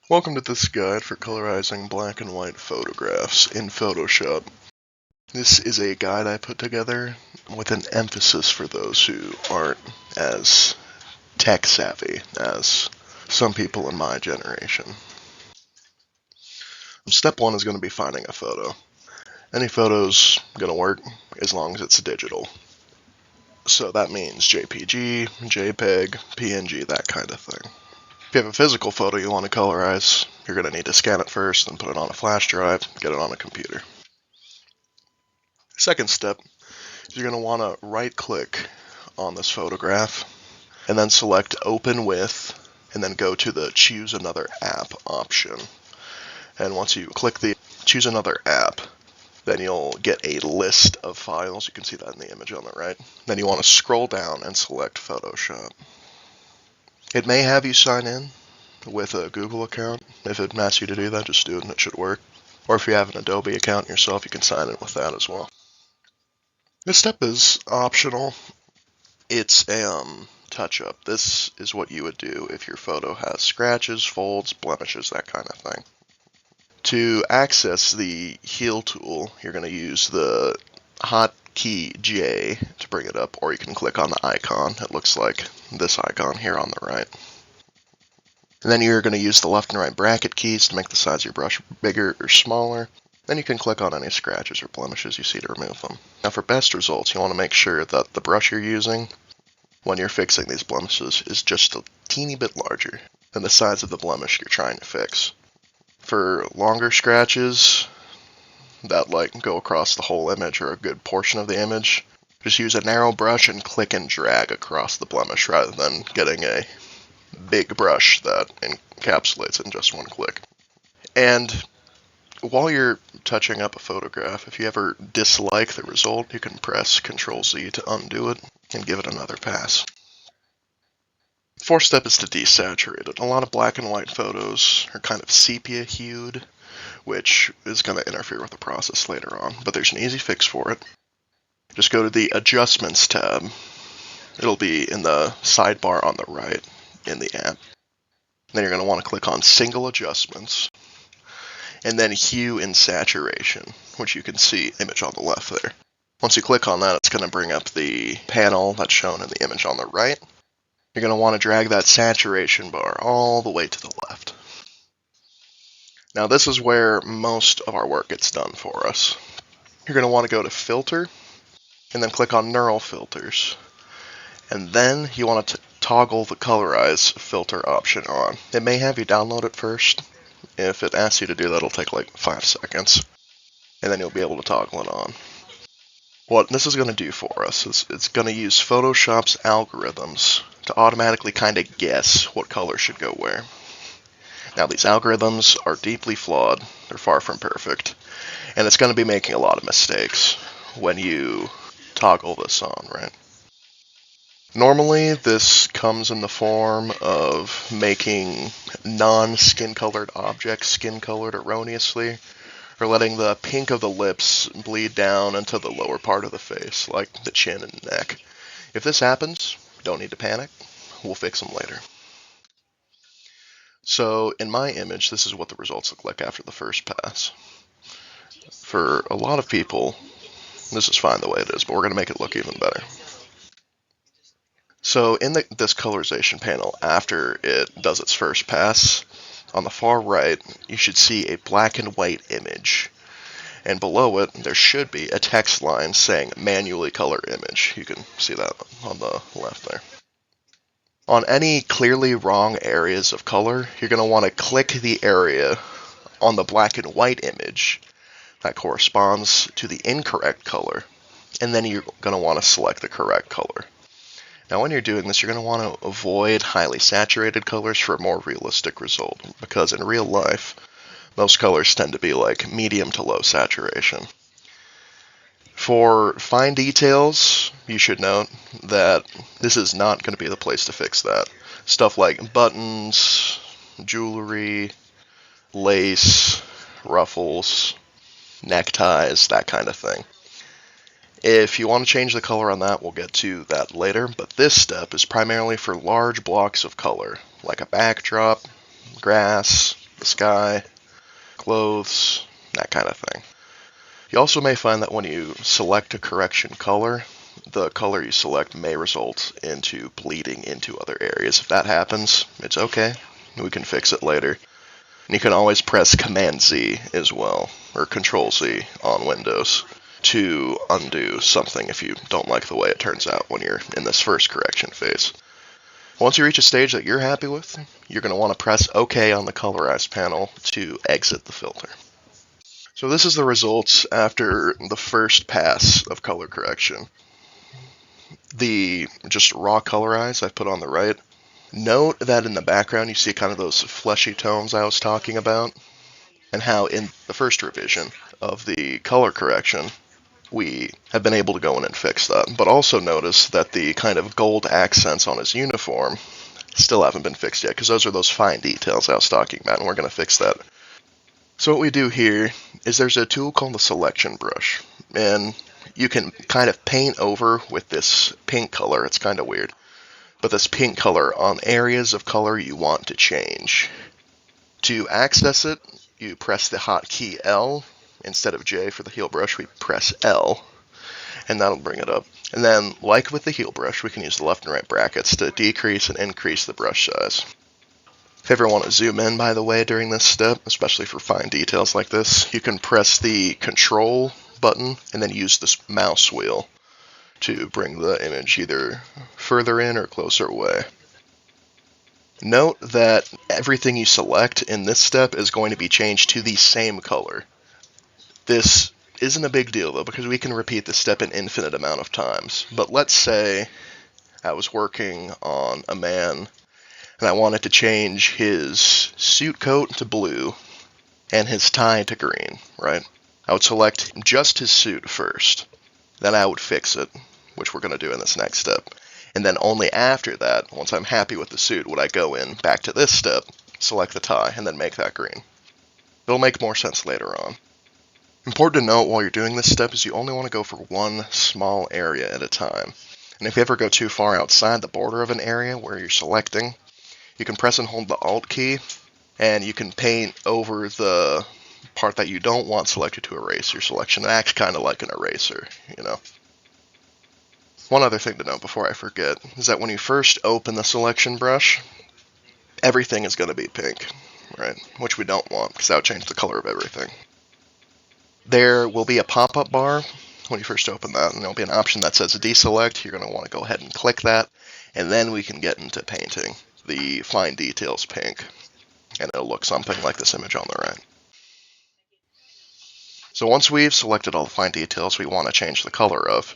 Welcome to this guide for colorizing black and white photographs in Photoshop. This is a guide I put together with an emphasis for those who aren't as tech savvy as some people in my generation. Step one is going to be finding a photo. Any photo's going to work as long as it's digital. So that means JPG, JPEG, PNG, that kind of thing. If you have a physical photo you want to colorize, you're going to need to scan it first, then put it on a flash drive, get it on a computer. Second step is you're going to want to right-click on this photograph, and then select Open With, and then go to the Choose Another App option. And once you click the Choose Another App, then you'll get a list of files. You can see that in the image on the right. Then you want to scroll down and select Photoshop. It may have you sign in with a Google account. If it asks you to do that, just do it and it should work. Or if you have an Adobe account yourself, you can sign in with that as well. This step is optional. It's a touch-up. This is what you would do if your photo has scratches, folds, blemishes, that kind of thing. To access the Heal tool, you're going to use the hotkey J to bring it up, or you can click on the icon. It looks like this icon here on the right. And then you're going to use the left and right bracket keys to make the size of your brush bigger or smaller. Then you can click on any scratches or blemishes you see to remove them. Now for best results, you want to make sure that the brush you're using when you're fixing these blemishes is just a teeny bit larger than the size of the blemish you're trying to fix. For longer scratches that go across the whole image or a good portion of the image, just use a narrow brush and click and drag across the blemish rather than getting a big brush that encapsulates it in just one click. And while you're touching up a photograph, if you ever dislike the result, you can press Ctrl-Z to undo it and give it another pass. Fourth step is to desaturate it. A lot of black and white photos are kind of sepia-hued, which is going to interfere with the process later on, but there's an easy fix for it. Just go to the Adjustments tab. It'll be in the sidebar on the right in the app. Then you're going to want to click on Single Adjustments, and then Hue and Saturation, which you can see image on the left there. Once you click on that, it's going to bring up the panel that's shown in the image on the right. You're going to want to drag that saturation bar all the way to the left. Now this is where most of our work gets done for us. You're going to want to go to Filter, and then click on Neural Filters. And then you want to toggle the Colorize filter option on. It may have you download it first. If it asks you to do that, it'll take like 5 seconds. And then you'll be able to toggle it on. What this is going to do for us is it's going to use Photoshop's algorithms to automatically kind of guess what color should go where. Now these algorithms are deeply flawed, they're far from perfect, and it's going to be making a lot of mistakes when you toggle this on, right? Normally this comes in the form of making non-skin colored objects skin colored erroneously, or letting the pink of the lips bleed down into the lower part of the face, like the chin and neck. If this happens, don't need to panic, we'll fix them later. So in my image, this is what the results look like after the first pass. For a lot of people, this is fine the way it is, but we're going to make it look even better. So in this colorization panel, after it does its first pass, on the far right, you should see a black and white image. And below it, there should be a text line saying manually color image. You can see that on the left there. On any clearly wrong areas of color, you're going to want to click the area on the black and white image that corresponds to the incorrect color, and then you're going to want to select the correct color. Now when you're doing this, you're going to want to avoid highly saturated colors for a more realistic result, because in real life, most colors tend to be like medium to low saturation. For fine details, you should note that this is not going to be the place to fix that. Stuff like buttons, jewelry, lace, ruffles, neckties, that kind of thing. If you want to change the color on that, we'll get to that later, but this step is primarily for large blocks of color, like a backdrop, grass, the sky, clothes, that kind of thing. You also may find that when you select a correction color, the color you select may result into bleeding into other areas. If that happens, it's okay. We can fix it later. And you can always press Command-Z as well, or Control-Z on Windows, to undo something if you don't like the way it turns out when you're in this first correction phase. Once you reach a stage that you're happy with, you're going to want to press OK on the Colorize panel to exit the filter. So this is the results after the first pass of color correction. The just raw Colorize I put on the right. Note that in the background you see kind of those fleshy tones I was talking about, and how in the first revision of the color correction, we have been able to go in and fix that. But also notice that the kind of gold accents on his uniform still haven't been fixed yet, because those are those fine details I was talking about, and we're going to fix that. So what we do here is there's a tool called the selection brush, and you can kind of paint over with this pink color. It's kind of weird, but this pink color on areas of color you want to change. To access it, you press the hotkey L. Instead of J for the heel brush, we press L, and that'll bring it up. And then, like with the heel brush, we can use the left and right brackets to decrease and increase the brush size. If you ever want to zoom in, by the way, during this step, especially for fine details like this, you can press the Control button and then use this mouse wheel to bring the image either further in or closer away. Note that everything you select in this step is going to be changed to the same color. This isn't a big deal, though, because we can repeat this step an infinite amount of times. But let's say I was working on a man and I wanted to change his suit coat to blue and his tie to green, right? I would select just his suit first. Then I would fix it, which we're going to do in this next step. And then only after that, once I'm happy with the suit, would I go in, back to this step, select the tie, and then make that green. It'll make more sense later on. Important to note while you're doing this step is you only want to go for one small area at a time. And if you ever go too far outside the border of an area where you're selecting, you can press and hold the Alt key, and you can paint over the part that you don't want selected to erase your selection. It acts kind of like an eraser, you know. One other thing to note before I forget is that when you first open the selection brush, everything is going to be pink, right? Which we don't want, because that would change the color of everything. There will be a pop-up bar when you first open that, and there'll be an option that says deselect. You're going to want to go ahead and click that, and then we can get into painting the fine details pink, and it'll look something like this image on the right. So once we've selected all the fine details we want to change the color of,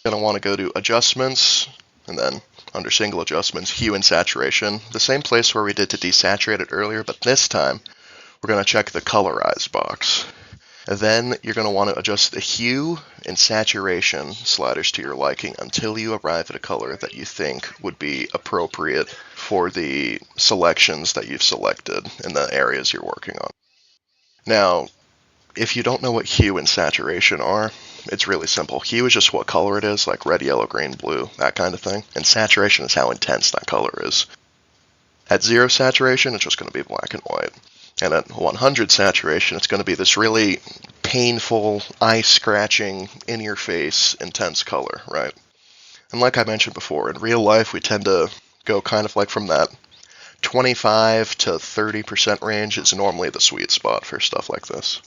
you're going to want to go to Adjustments, and then under Single Adjustments, Hue and Saturation, the same place where we did to desaturate it earlier, but this time we're going to check the Colorize box. And then you're going to want to adjust the hue and saturation sliders to your liking until you arrive at a color that you think would be appropriate for the selections that you've selected in the areas you're working on. Now, if you don't know what hue and saturation are, it's really simple. Hue is just what color it is, like red, yellow, green, blue, that kind of thing. And saturation is how intense that color is. At 0 saturation, it's just going to be black and white. And at 100 saturation, it's going to be this really painful, eye-scratching, in-your-face, intense color, right? And like I mentioned before, in real life, we tend to go kind of like from that 25 to 30% range is normally the sweet spot for stuff like this.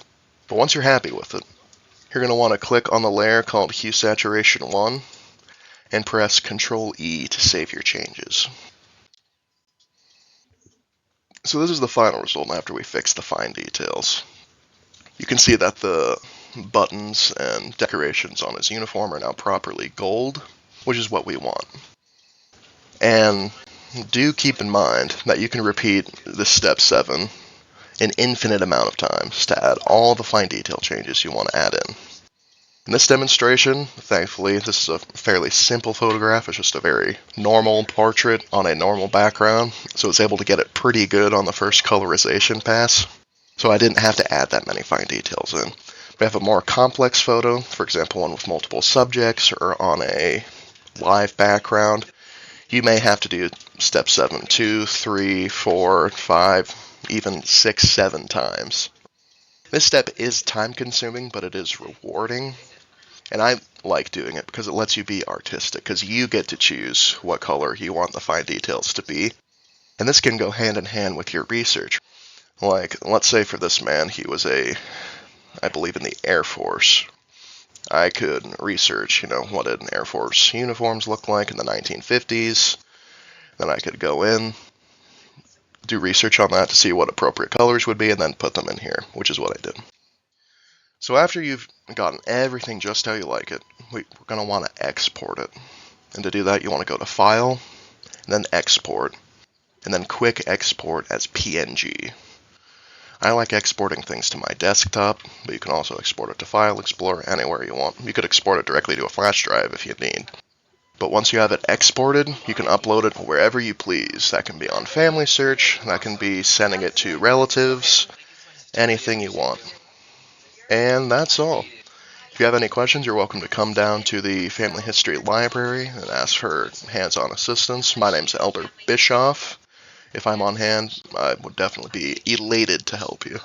But once you're happy with it, you're going to want to click on the layer called Hue Saturation 1 and press Ctrl-E to save your changes. So this is the final result after we fix the fine details. You can see that the buttons and decorations on his uniform are now properly gold, which is what we want. And do keep in mind that you can repeat this step 7 an infinite amount of times to add all the fine detail changes you want to add in. In this demonstration, thankfully, this is a fairly simple photograph. It's just a very normal portrait on a normal background, so it's able to get it pretty good on the first colorization pass. So I didn't have to add that many fine details in. If I have a more complex photo, for example, one with multiple subjects or on a live background, you may have to do step 7, 2, 3, 4, 5, even 6, 7 times. This step is time consuming, but it is rewarding. And I like doing it because it lets you be artistic, because you get to choose what color you want the fine details to be. And this can go hand in hand with your research. Like, let's say for this man, he was I believe in the Air Force. I could research, what did Air Force uniforms look like in the 1950s. Then I could go in, do research on that to see what appropriate colors would be, and then put them in here, which is what I did. So after you've gotten everything just how you like it, we're going to want to export it. And to do that, you want to go to File, and then Export, and then Quick Export as PNG. I like exporting things to my desktop, but you can also export it to File Explorer anywhere you want. You could export it directly to a flash drive if you need. But once you have it exported, you can upload it wherever you please. That can be on Family Search, that can be sending it to relatives, anything you want. And that's all. If you have any questions, you're welcome to come down to the Family History Library and ask for hands-on assistance. My name's Elder Bischoff. If I'm on hand, I would definitely be elated to help you.